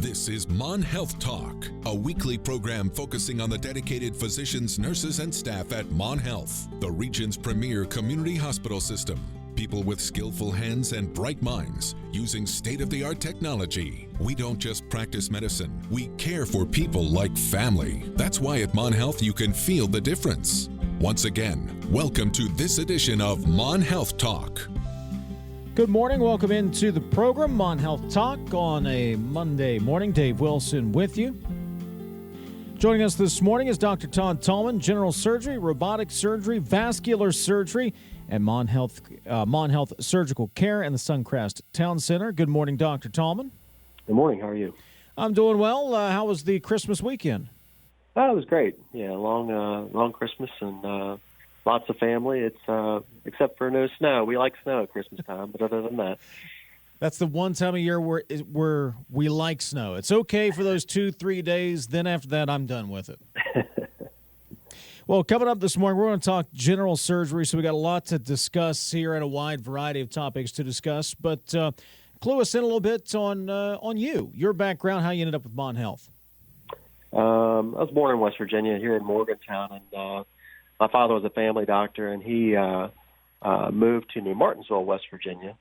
This is Mon Health Talk, a weekly program focusing on the dedicated physicians, nurses, and staff at Mon Health, the region's premier community hospital system. People with skillful hands and bright minds using state-of-the-art technology. We don't just practice medicine, we care for people like family. That's why at Mon Health you can feel the difference. Once again, welcome to this edition of Mon Health Talk. Good morning. Welcome into the program, Mon Health Talk, on a Monday morning. Dave Wilson with you. Joining us this morning is Dr. Todd Tallman, general surgery, robotic surgery, vascular surgery, and Mon Health Surgical Care and the Suncrest Town Center. Good morning, Dr. Tallman. Good morning. How are you? I'm doing well. How was the Christmas weekend? Oh, it was great. Yeah, long Christmas and lots of family. It's except for no snow. We like snow at Christmas time, but other than that, that's the one time of year where we like snow. It's okay for those 2-3 days. Then after that, I'm done with it. Well, coming up this morning, we're going to talk general surgery. So we got a lot to discuss here and a wide variety of topics to discuss. But clue us in a little bit on you, your background, how you ended up with Mon Health. I was born in West Virginia, here in Morgantown, and my father was a family doctor, and he moved to New Martinsville, West Virginia.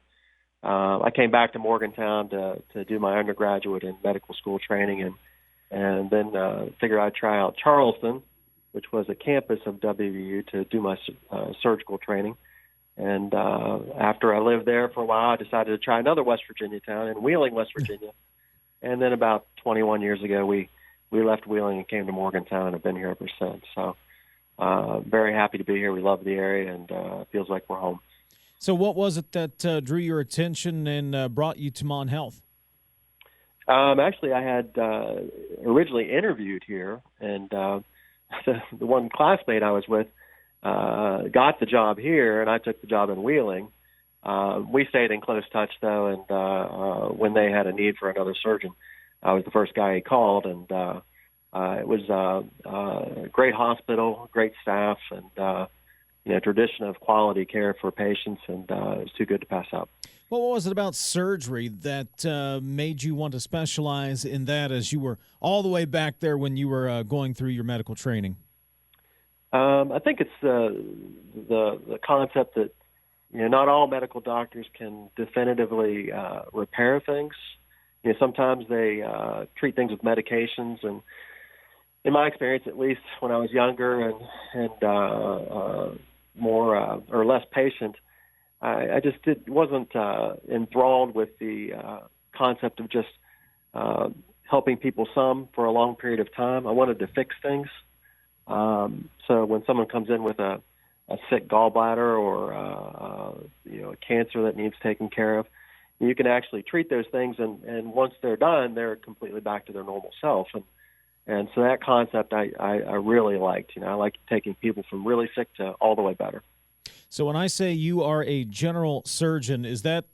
I came back to Morgantown to do my undergraduate and medical school training, and then figured I'd try out Charleston, which was a campus of WVU, to do my surgical training. And after I lived there for a while, I decided to try another West Virginia town in Wheeling, West Virginia. And then about 21 years ago, we left Wheeling and came to Morgantown and have been here ever since. So very happy to be here. We love the area, and it feels like we're home. So what was it that drew your attention and brought you to Mon Health? Actually, I had originally interviewed here, and the one classmate I was with got the job here, and I took the job in Wheeling. We stayed in close touch, though, and when they had a need for another surgeon, I was the first guy he called, and it was a great hospital, great staff, and tradition of quality care for patients, and it was too good to pass up. Well, what was it about surgery that made you want to specialize in that, as you were all the way back there when you were going through your medical training? I think it's the concept that not all medical doctors can definitively repair things. Sometimes they treat things with medications, and in my experience, at least when I was younger and more or less patient, I just wasn't enthralled with the concept of just helping people some for a long period of time. I wanted to fix things. So when someone comes in with a sick gallbladder or a cancer that needs taken care of, you can actually treat those things, and once they're done, they're completely back to their normal self. And so that concept I really liked. I like taking people from really sick to all the way better. So when I say you are a general surgeon, is that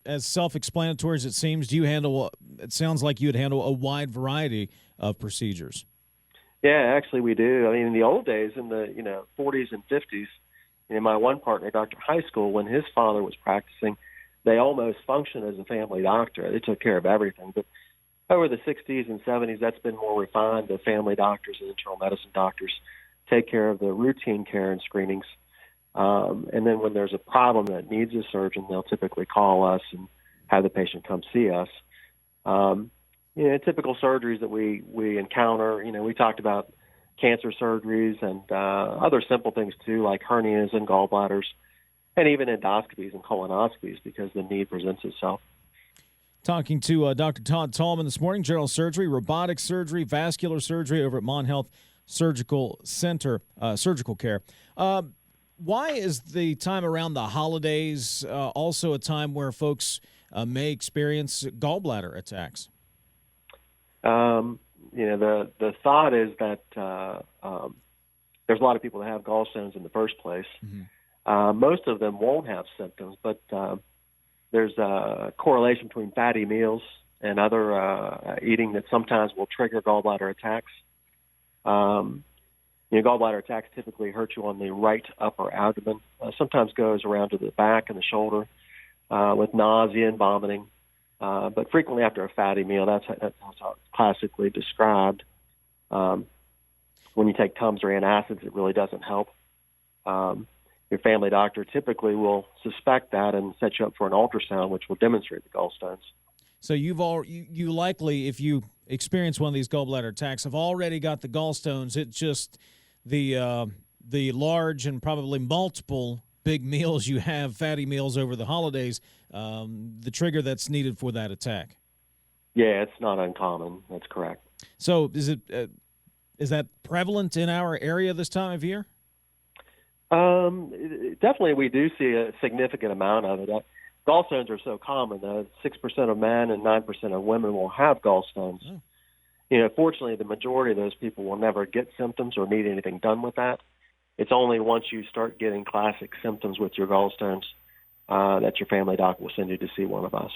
as self-explanatory as it seems? Do you handle? It sounds like you'd handle a wide variety of procedures. Yeah, actually we do. I mean, in the old days, in the 40s and 50s, my one partner, Dr. High School, when his father was practicing, they almost functioned as a family doctor. They took care of everything. But over the 60s and 70s, that's been more refined. The family doctors and internal medicine doctors take care of the routine care and screenings. And then when there's a problem that needs a surgeon, they'll typically call us and have the patient come see us. Typical surgeries that we encounter, we talked about cancer surgeries and other simple things too, like hernias and gallbladders, and even endoscopies and colonoscopies, because the need presents itself. Talking to Dr. Todd Tallman this morning, general surgery, robotic surgery, vascular surgery over at Mon Health Surgical Center, Surgical Care. Why is the time around the holidays also a time where folks may experience gallbladder attacks? The thought is that there's a lot of people that have gallstones in the first place. Mm-hmm. Most of them won't have symptoms, but there's a correlation between fatty meals and other eating that sometimes will trigger gallbladder attacks. Gallbladder attacks typically hurt you on the right upper abdomen. Sometimes goes around to the back and the shoulder with nausea and vomiting. but frequently after a fatty meal. That's how it's classically described. When you take Tums or antacids, it really doesn't help. Your family doctor typically will suspect that and set you up for an ultrasound, which will demonstrate the gallstones. So you likely, if you experience one of these gallbladder attacks, have already got the gallstones. It's just the large and probably multiple big meals you have, fatty meals over the holidays, the trigger that's needed for that attack. Yeah, it's not uncommon. That's correct. So is that prevalent in our area this time of year? Definitely, we do see a significant amount of it. Gallstones are so common, though. 6% of men and 9% of women will have gallstones. Oh. Fortunately, the majority of those people will never get symptoms or need anything done with that. It's only once you start getting classic symptoms with your gallstones that your family doc will send you to see one of us.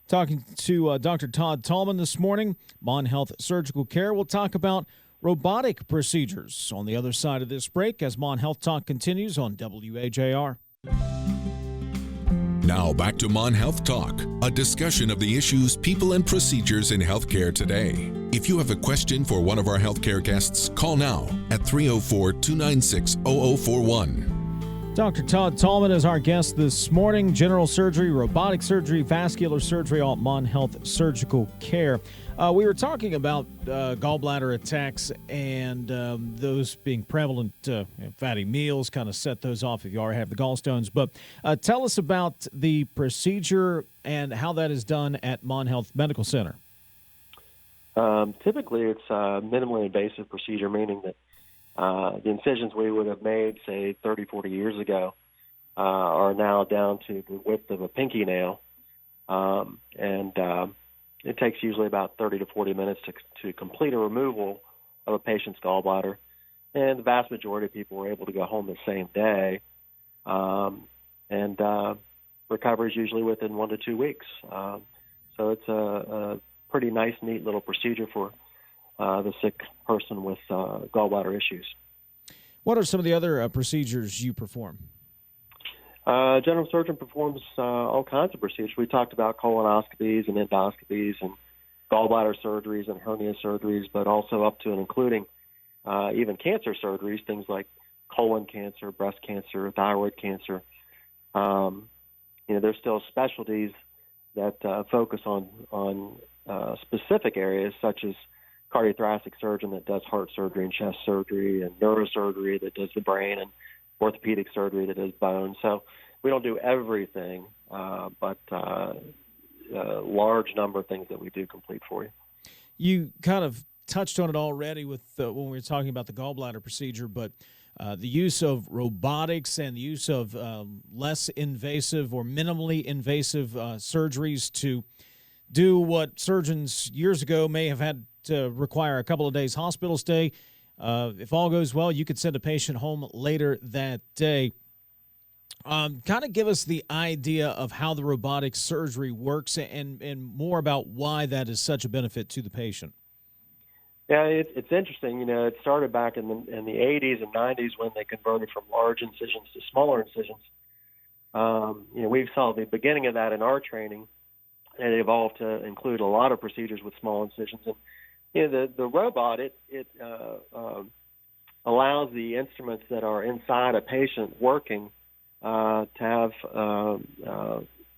Talking to Dr. Todd Tallman this morning, Mon Health Surgical Care. We'll talk about robotic procedures on the other side of this break as Mon Health Talk continues on WAJR. Now back to Mon Health Talk, a discussion of the issues, people, and procedures in healthcare today. If you have a question for one of our healthcare guests, call now at 304-296-0041. Dr. Todd Tallman is our guest this morning. General surgery, robotic surgery, vascular surgery, all Mon Health Surgical Care. We were talking about gallbladder attacks and those being prevalent. Fatty meals kind of set those off if you already have the gallstones. But tell us about the procedure and how that is done at Mon Health Medical Center. Typically, it's a minimally invasive procedure, meaning that the incisions we would have made, say, 30, 40 years ago are now down to the width of a pinky nail. It takes usually about 30 to 40 minutes to complete a removal of a patient's gallbladder. And the vast majority of people were able to go home the same day. Recovery is usually within 1 to 2 weeks. So it's a pretty nice, neat little procedure for the sick person with gallbladder issues. What are some of the other procedures you perform? General surgeon performs all kinds of procedures. We talked about colonoscopies and endoscopies and gallbladder surgeries and hernia surgeries, but also up to and including even cancer surgeries, things like colon cancer, breast cancer, thyroid cancer. There's still specialties that focus on specific areas, such as cardiothoracic surgeon that does heart surgery and chest surgery, and neurosurgery that does the brain, and orthopedic surgery that does bone. So we don't do everything, but a large number of things that we do complete for you. You kind of touched on it already with when we were talking about the gallbladder procedure, but the use of robotics and the use of less invasive or minimally invasive surgeries to do what surgeons years ago may have had to require a couple of days hospital stay. If all goes well, you could send a patient home later that day. Kind of give us the idea of how the robotic surgery works and more about why that is such a benefit to the patient. Yeah, it's interesting. It started back in the 80s and 90s when they converted from large incisions to smaller incisions. We saw the beginning of that in our training, and it evolved to include a lot of procedures with small incisions. And the robot, it allows the instruments that are inside a patient working to have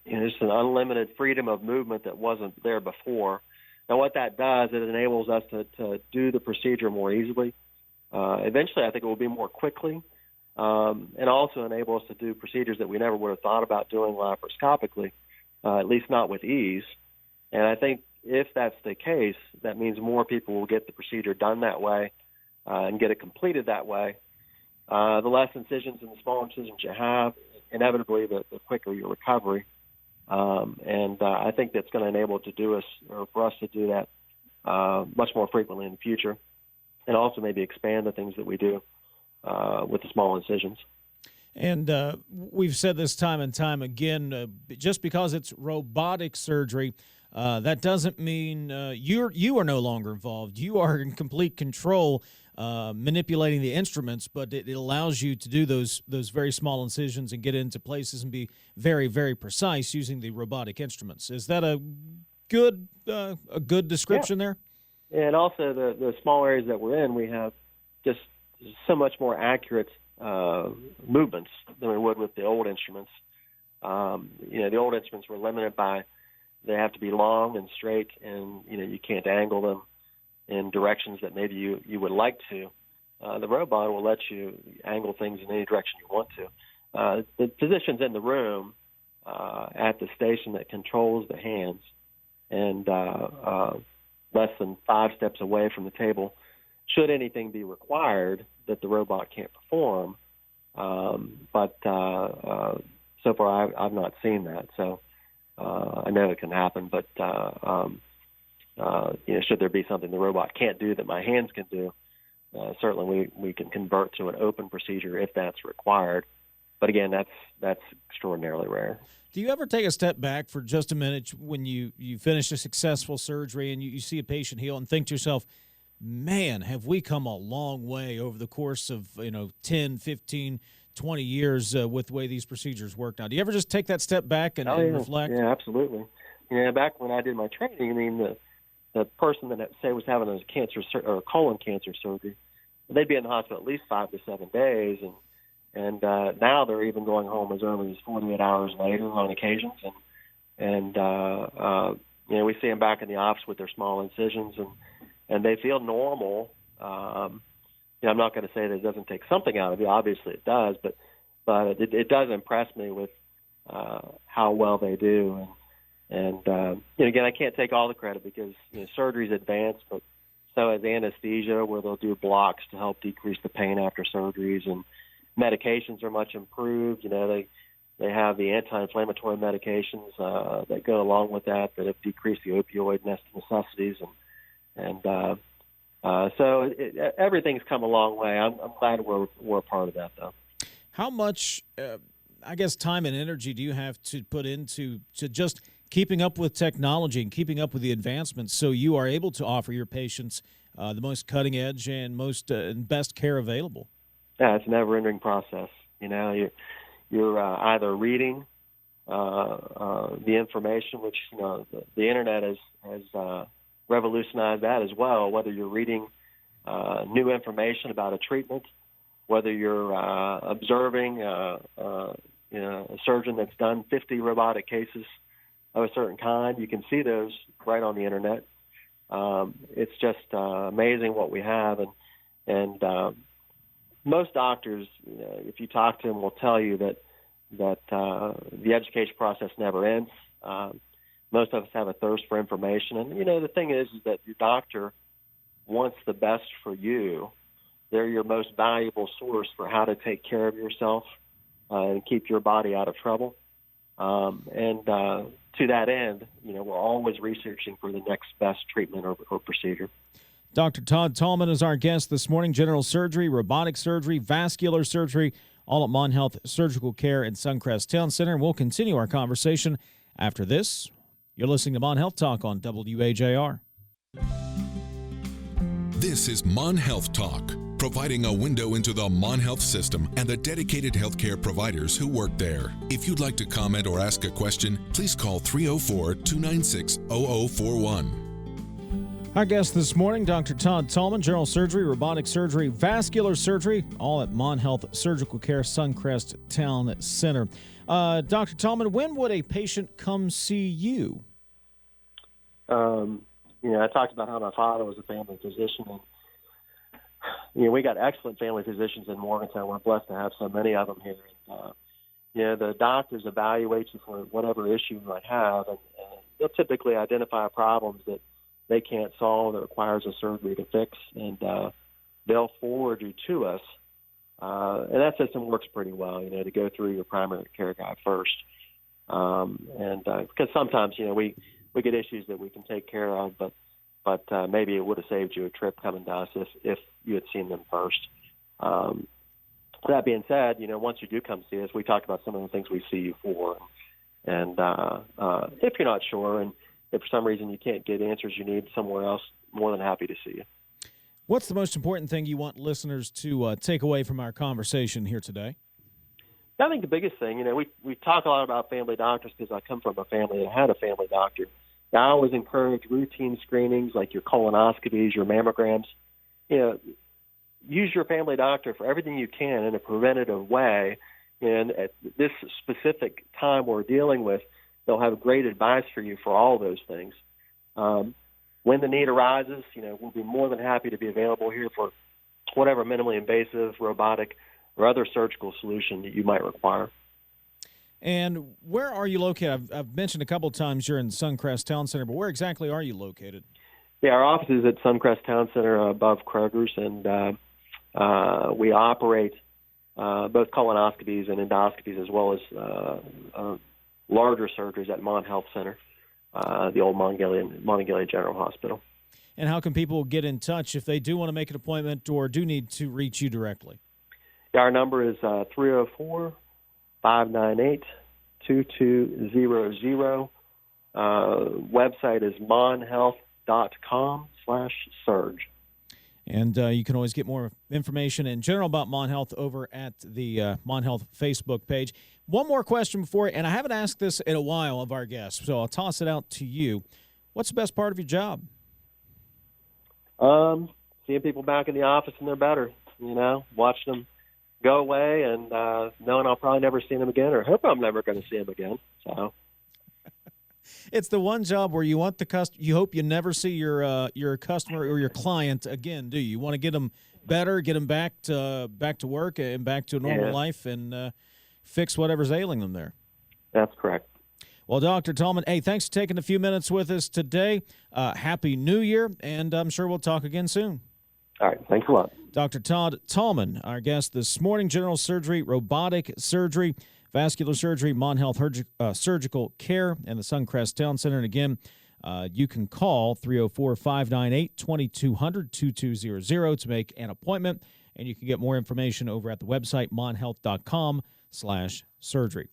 just an unlimited freedom of movement that wasn't there before. Now, what that does, it enables us to do the procedure more easily. Eventually, I think it will be more quickly, and also enable us to do procedures that we never would have thought about doing laparoscopically, at least not with ease. And I think if that's the case, that means more people will get the procedure done that way and get it completed that way. The less incisions and the smaller incisions you have, inevitably, the quicker your recovery. I think that's going to enable for us to do that much more frequently in the future, and also maybe expand the things that we do with the small incisions. And we've said this time and time again, just because it's robotic surgery, that doesn't mean you are no longer involved. You are in complete control, manipulating the instruments, but it allows you to do those very small incisions and get into places and be very, very precise using the robotic instruments. Is that a a good description there? And also the small areas that we're in, we have just so much more accurate movements than we would with the old instruments. The old instruments were limited by they have to be long and straight, and you can't angle them in directions that maybe you would like to. The robot will let you angle things in any direction you want to. The physician's in the room at the station that controls the hands, and less than 5 steps away from the table. Should anything be required that the robot can't perform, but so far I've not seen that. So I know it can happen, but should there be something the robot can't do that my hands can do, certainly we can convert to an open procedure if that's required. But again, that's extraordinarily rare. Do you ever take a step back for just a minute when you finish a successful surgery and you see a patient heal and think to yourself, man, have we come a long way over the course of 10, 15, 20 years with the way these procedures work now? Do you ever just take that step back and reflect? Yeah, absolutely. Back when I did my training, the person that say was having a cancer or colon cancer surgery, they'd be in the hospital at least 5 to 7 days, and now they're even going home as early as 48 hours later on occasions, and we see them back in the office with their small incisions, and they feel normal. I'm not going to say that it doesn't take something out of you. Obviously, it does, but it does impress me with how well they do. And again, I can't take all the credit because surgery's advanced, but so is anesthesia, where they'll do blocks to help decrease the pain after surgeries, and medications are much improved. They have the anti-inflammatory medications that go along with that have decreased the opioid necessities, and so everything's come a long way. I'm glad we're a part of that, though. How much, time and energy do you have to put into just keeping up with technology and keeping up with the advancements so you are able to offer your patients the most cutting edge and most and best care available? Yeah, it's a never-ending process. You're either reading the information, which the internet has revolutionized that as well. Whether you're reading new information about a treatment, whether you're observing a surgeon that's done 50 robotic cases of a certain kind, you can see those right on the internet. It's just amazing what we have, and most doctors, if you talk to them, will tell you that the education process never ends. Most of us have a thirst for information, and the thing is that your doctor wants the best for you. They're your most valuable source for how to take care of yourself and keep your body out of trouble. And to that end, we're always researching for the next best treatment or procedure. Dr. Todd Tallman is our guest this morning. General surgery, robotic surgery, vascular surgery, all at Mon Health Surgical Care in Suncrest Town Center. And we'll continue our conversation after this. You're listening to Mon Health Talk on WAJR. This is Mon Health Talk, providing a window into the Mon Health system and the dedicated healthcare providers who work there. If you'd like to comment or ask a question, please call 304-296-0041. Our guest this morning, Dr. Todd Tallman, general surgery, robotic surgery, vascular surgery, all at Mon Health Surgical Care, Suncrest Town Center. Dr. Tallman, when would a patient come see you? I talked about how my father was a family physician, and we got excellent family physicians in Morgantown. We're blessed to have so many of them here. And, the doctors evaluate you for whatever issue you might have, and they'll typically identify problems that they can't solve that requires a surgery to fix, and they'll forward you to us. And that system works pretty well, to go through your primary care guy first. Because sometimes, we get issues that we can take care of, but maybe it would have saved you a trip coming to us if you had seen them first. That being said, once you do come see us, we talk about some of the things we see you for. And if you're not sure, and if for some reason you can't get answers you need somewhere else, more than happy to see you. What's the most important thing you want listeners to take away from our conversation here today? I think the biggest thing, we talk a lot about family doctors because I come from a family that had a family doctor. I always encourage routine screenings like your colonoscopies, your mammograms. Use your family doctor for everything you can in a preventative way. And at this specific time we're dealing with, they'll have great advice for you for all those things. When the need arises, we'll be more than happy to be available here for whatever minimally invasive, robotic, or other surgical solution that you might require. And where are you located? I've mentioned a couple of times you're in Suncrest Town Center, but where exactly are you located? Yeah, our office is at Suncrest Town Center above Kroger's, and we operate both colonoscopies and endoscopies, as well as larger surgeries at Mon Health Center, the old Monongalia General Hospital. And how can people get in touch if they do want to make an appointment or do need to reach you directly? Yeah, our number is 304-598-2200. Website is monhealth.com/surge. And you can always get more information in general about Mon Health over at the Mon Health Facebook page. One more question before, and I haven't asked this in a while of our guests, so I'll toss it out to you. What's the best part of your job? Seeing people back in the office and they're better, watching them go away and knowing I'll probably never see them again, or hope I'm never going to see them again. So it's the one job where you want you hope you never see your customer or your client again, do you? You want to get them better, get them back to work and back to a normal life, and fix whatever's ailing them there. That's correct. Well, Dr. Tallman, hey, thanks for taking a few minutes with us today. Happy New Year, and I'm sure we'll talk again soon. All right, thanks a lot. Dr. Todd Tallman, our guest this morning, general surgery, robotic surgery, vascular surgery, Mon Health Surgical Care, and the Suncrest Town Center. And again, you can call 304-598-2200, 2200 to make an appointment, and you can get more information over at the website monhealth.com/surgery.